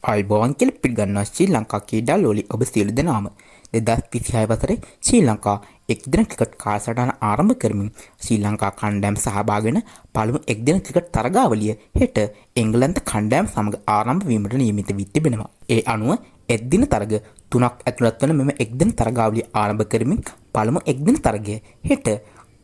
ආයිබෝවන් කියලා පිළිගන්නවා ශ්‍රී ලංකා ක්‍රීඩා ලෝලි ඔබ සියලු දෙනාම 2026 වසරේ ශ්‍රී ලංකා එක්දින ක්‍රිකට් කාලසටහන ආරම්භ කරමින් ශ්‍රී ලංකා කණ්ඩායම සහභාගී වන පළමු එක්දින ක්‍රිකට් තරගාවලිය හෙට එංගලන්ත කණ්ඩායම සමග ආරම්භ වීමට නියමිත වී තිබෙනවා. ඒ අනුව එක්දින තරග 3ක් ඇතුළත් වන මෙම එක්දින තරගාවලිය ආරම්භ කරමින් පළමු එක්දින තරගය හෙට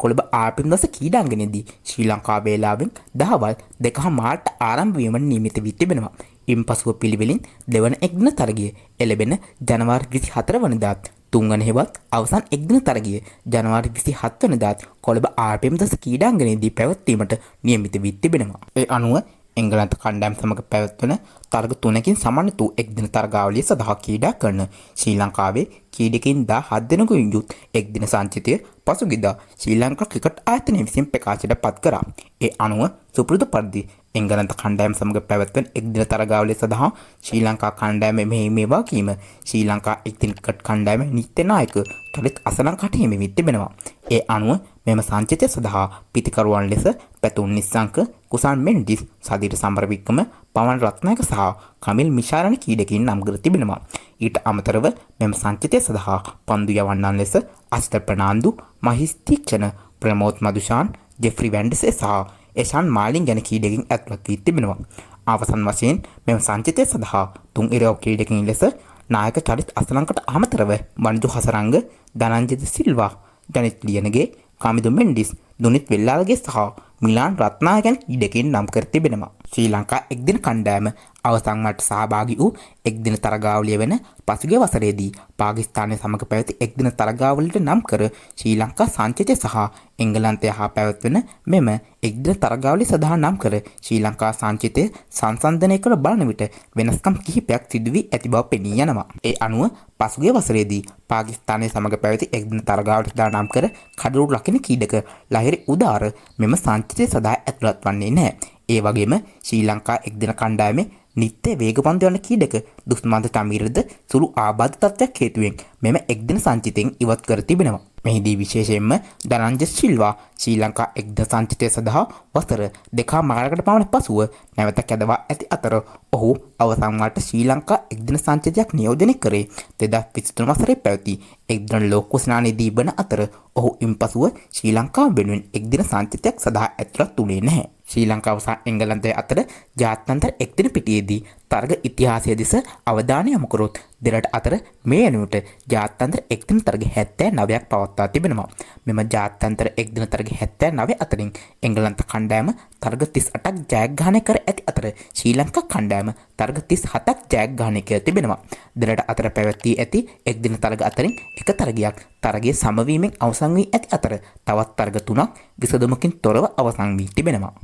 කොළඹ ආපිම් දස ක්‍රීඩාංගණයේදී ශ්‍රී ලංකා වේලාවෙන් දහවල් 2:00ට ආරම්භ වීමට නියමිත වී තිබෙනවා. ඉන්පසුව පිළිවෙලින් දෙවන එක්දින තරගය එළඹෙන ජනවාරි 24 වනදාත් තුන්වන හෙවත් අවසන් එක්දින තරගය ජනවාරි 27 වනදාත් කොළඹ ආපිම් දස ක්‍රීඩාංගණයේදී පැවැත්වීමට නියමිත වී තිබෙනවා. ඒ අනුව එංගලන්ත කණ්ඩායම සමග පැවැත්වන තරග 3කින් සමන්විත වූ එක්දින තරගාවලිය සඳහා ක්‍රීඩා කරන ශ්‍රී ලංකාවේ ක්‍රීඩකයන් 17 දෙනෙකුන් යුත් එක්දින සංචිතය පසුගියදා ශ්‍රී ලංකා ක්‍රිකට් ආයතනය විසින් ප්‍රකාශයට පත් කරා. ඒ අනුව සුපුරුදු පරිදි එංගලන්ත කණ්ඩායම සමග පැවැත්වෙන එක්දින තරගාවලිය සඳහා ශ්‍රී ලංකා කණ්ඩායම මෙහි වගකීම ශ්‍රී ලංකා එක්දින ක්‍රිකට් කණ්ඩායම නිත්‍ය නායක චලිත් අසලංකට හිමි වී තිබෙනවා. ඒ අනුව මෙම සංචිතය සඳහා පිතිකරුවන් ලෙස පැතුම් නිස්සංක, කුසන් මෙන්ඩිස්, සදිර සමරවික්‍රම, පවන් රත්නායක සහ කමිල් මිශාරණ කීඩකින් නම් කර තිබෙනවා. ඊට අමතරව මෙම සංචිතය සඳහා පන්දු යවන්නන් ලෙස අසිත ප්‍රනාන්දු, මහිස් තීක්ෂණ, ප්‍රමෝද් මදුෂාන්, ජෙෆ්රි වැන්ඩසේ සහ එෂාන් මාලින් ගැන කීඩකින් ඇතුළත් වී තිබෙනවා. අවසන් වශයෙන් මෙම සංචිතය සඳහා තුන් ඉරව් කීඩකින් ලෙස නායක චරිත් අසලංකට අමතරව වනිදු හසරංග, ධනංජය සිල්වා, ජනිත් ලියනගේ, කාමිදු මෙන්ඩිස්, දුනිත් වෙල්ලාලගේ සහ මිලාන් රත්නායක ගැන කීඩකින් නම් කර තිබෙනවා. ශ්‍රී ලංකා එක්දින කණ්ඩායම අවසන් වලට සහභාගී වූ එක්දින තරගාවලිය වෙන පසුගිය වසරේදී පාකිස්තානය සමග පැවති එක්දින තරගාවලියට නම් කර ශ්‍රී ලංකා සංචිතය සහ එංගලන්තය හා පැවැත්වෙන මෙම එක්දින තරගාවලිය සඳහා නම් කර ශ්‍රී ලංකා සංචිතය සංසන්දනය කර බලන විට වෙනස්කම් කිහිපයක් සිදු වී ඇති බව පෙනී යනවා. ඒ අනුව පසුගිය වසරේදී පාකිස්තානය සමග පැවති එක්දින තරගාවලියට සඳහා නම් කර කඩලු රකින ක්‍රීඩක ලහිරි උදාර මෙම සංචිතය සඳහා ඇතුළත් වන්නේ නැහැ. ඒ වගේම ශ්‍රී ලංකා එක්දින කණ්ඩායමේ නිත්‍ය වේගපන්දු යන කීඩක දුස්මන්ත තමීරද සුළු ආබාධ තත්ත්වයක් හේතුවෙන් මෙම එක්දින සංචිතයෙන් ඉවත් කර තිබෙනවා. මෙහිදී විශේෂයෙන්ම ධනංජය සිල්වා ශ්‍රී ලංකා එක්දින සංචිතය සඳහා වසර 2.5කට පමණ පසුව නැවත කැදවා ඇති අතර ඔහු අවසන් වලට ශ්‍රී ලංකා එක්දින සංචිතයක් නියෝජනය කරේ 2023 වසරේ පැවති එක්දින ලෝක කුසලානයේදී වන අතර ඔහු ඉන්පසුව ශ්‍රී ලංකාව වෙනුවෙන් එක්දින සංචිතයක් සඳහා ඇතුළත් වුණේ නැහැ. ශ්‍රී ලංකාව සහ එංගලන්තය අතර ජාත්‍යන්තර එක්දින පිටියේදී තරග ඉතිහාසය දෙස අවධානය යොමු කරොත් දෙරට අතර මේ යනුවට ජාත්‍යන්තර එක්දින තරග 79ක් පවත්වා තිබෙනවා. මෙම ජාත්‍යන්තර එක්දින තරග 79 අතරින් එංගලන්ත කණ්ඩායම තරග 38ක් ජයග්‍රහණය කර ඇති අතර ශ්‍රී ලංකා කණ්ඩායම තරග 37ක් ජයග්‍රහණය කර තිබෙනවා. දෙරට අතර පැවැත්වී ඇති එක්දින තරග අතරින් එක තරගයක් තරගයේ සමවීමෙන් අවසන් වී ඇති අතර තවත් තරග 3ක් විසඳුමකින් තොරව අවසන් වී තිබෙනවා.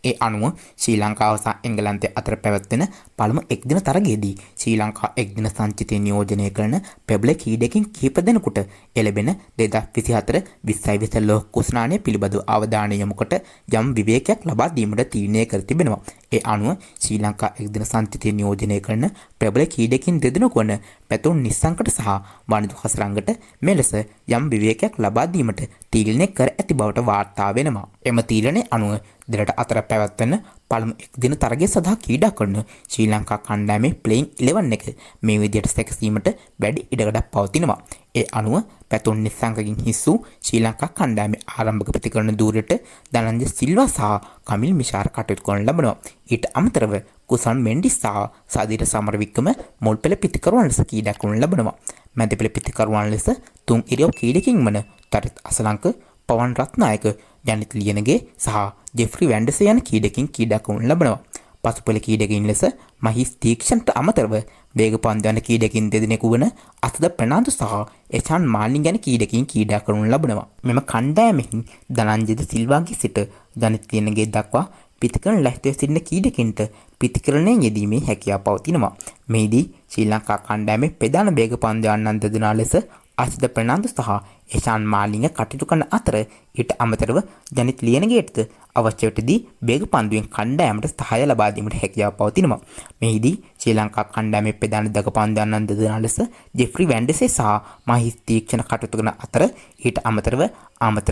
ඒ අනුව ශ්‍රී ලංකාව සහ එංගලන්තය අතර පැවැත්වෙන පළමු එක්දින තරගයේදී ශ්‍රී ලංකා එක්දින සංචිතය නියෝජනය කරන පෙබ්ල කීඩකින් කිහිප දෙනෙකුට එළඹෙන 2024 2020 ලෝක කුසලානය පිළිබඳව අවධානය යොමු කොට යම් විවේකයක් ලබා දීමට තීරණය කර තිබෙනවා. ඒ අනුව ශ්‍රී ලංකා එක්දින සංචිතය නියෝජනය කරන ප්‍රබල කීඩකින් දෙදෙනෙකු වන පැතුම් නිස්සංකට සහ වනිදු හසරංගට මෙලෙස යම් විවේකයක් ලබා දීමට තීරණය කර ඇති බවට වාර්තා වෙනවා. එම තීරණය අනුව දෙරට අතර පැවැත්වෙන පළමු එක්දින තරගය සඳහා ක්‍රීඩා කරන ශ්‍රී ලංකා කණ්ඩායමේ ප්ලේයින් 11 එක මේ විදිහට සැකසීමට වැඩි ඉඩකඩක් පවතිනවා. ඒ අනුව පැතුම් නිස්සංකකින් හිස් වූ ශ්‍රී ලංකා කණ්ඩායමේ ආරම්භක ප්‍රතිකරණ දූරයට ධනංජය සිල්වා සහ කමිල් මිශාර කටයුතු කරන ලබනවා. ඊට අමතරව කුසන් මෙන්ඩිස් සහ සදිර සමරවික්‍රම මුල් පෙළ පිතිකරුවන් ලෙස ක්‍රීඩා කරන ලබනවා. මැද පෙළ පිතිකරුවන් ලෙස තුන් ඉරියව් ක්‍රීඩකින් වන චරිත් අසලංක, පවන් රත්නායක, ජනිත් ලියනගේ සහ ජෙෆ්රි වැන්ඩසේ යන කීඩකින් ක්‍රීඩා කරනු ලබනවා. පසුපෙළ කීඩකින් ලෙස මහිස් තීක්ෂණට අමතරව වේගපන්දු යන කීඩකින් දෙදෙනෙකු වන අසිත ප්‍රනාන්දු සහ එෂාන් මාලින් යන කීඩකින් ක්‍රීඩා කරනු ලබනවා. මෙම කණ්ඩායමෙහි ධනංජය සිල්වාගේ සිට ජනිත් ලියනගේ දක්වා පිතිකරණ ලැස්තිව සිටින කීඩකින්ට පිතිකරණයෙන් යෙදීමේ හැකියාව පවතිනවා. මෙහිදී ශ්‍රී ලංකා කණ්ඩායමේ ප්‍රධාන වේගපන්දු යන්නන් දෙදෙනා ලෙස අසිත ප්‍රනාන්දු සහ එෂාන් මාලින්ග කටයුතු කරන අතර ඊට අමතරව ජනිත් ලියනගේටද අවශ්‍ය වෙටදී වේග පන්දුවෙන් කණ්ඩායමට සහාය ලබා දීමට හැකියාව පවතිනවා. මෙහිදී ශ්‍රී ලංකා කණ්ඩායමේ ප්‍රධාන දගපන්දු යන්නන් දෙදෙනා ලෙස ජෙෆ්රි වැන්ඩසේ සහ මහිස් තීක්ෂණ කටයුතු කරන අතර ඊට අමතරව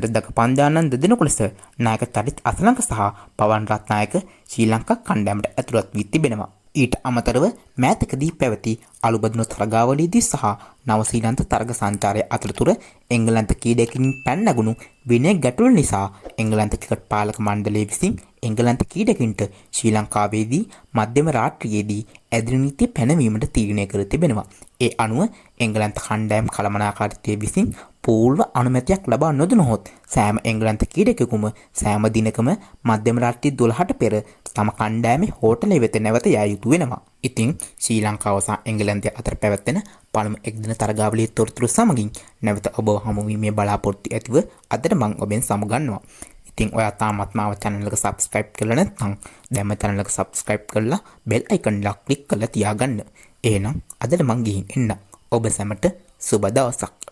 දගපන්දු යන්නන් දෙදෙනෙකු ලෙස නායක චරිත් අසලංක සහ පවන් රත්නායක ශ්‍රී ලංකා කණ්ඩායමට ඇතුළත් වී තිබෙනවා. ඊට අමතරව මෑතකදී පැවති අලුබදින තරගාවලියේදී සහ නවසීලන්ත තරග සංචාරය අතරතුර එංගලන්ත ක්‍රීඩකයින් පැන නැගුණු විනය ගැටලු නිසා එංගලන්ත ක්‍රිකට් පාලක මණ්ඩලය විසින් එංගලන්ත ක්‍රීඩකයින්ට ශ්‍රී ලංකාවේදී මධ්‍යම රාත්‍රියේදී ඇදිරි නීතිය පැනවීමට තීරණය කර තිබෙනවා. ඒ අනුව එංගලන්ත කණ්ඩායම් කළමනාකාරීත්වය විසින් පූර්ව අනුමැතියක් ලබා නොදුනහොත් සෑම එංගලන්ත ක්‍රීඩකයෙකුම සෑම දිනකම මධ්‍යම රාත්‍රී 12ට පෙර තම කණ්ඩායමේ හෝටලය වෙත නැවත යා යුතු වෙනවා. ඉතින් ශ්‍රී ලංකාව සහ එංගලන්තය අතර පැවැත්වෙන පළමු එක්දින තරගාවලියේ තොරතුරු සමගින් නැවත ඔබව හමු වීමේ බලාපොරොත්තු ඇතිව අදට මම ඔබෙන් සමුගන්නවා. ඉතින් ඔයා තාමත් මාව channel එක subscribe කරලා නැත්නම් දැන්ම channel එක subscribe කරලා bell icon එක click කරලා තියාගන්න. එහෙනම් අදට මං ගිහින් එන්න. ඔබ සැමට සුබ දවසක්.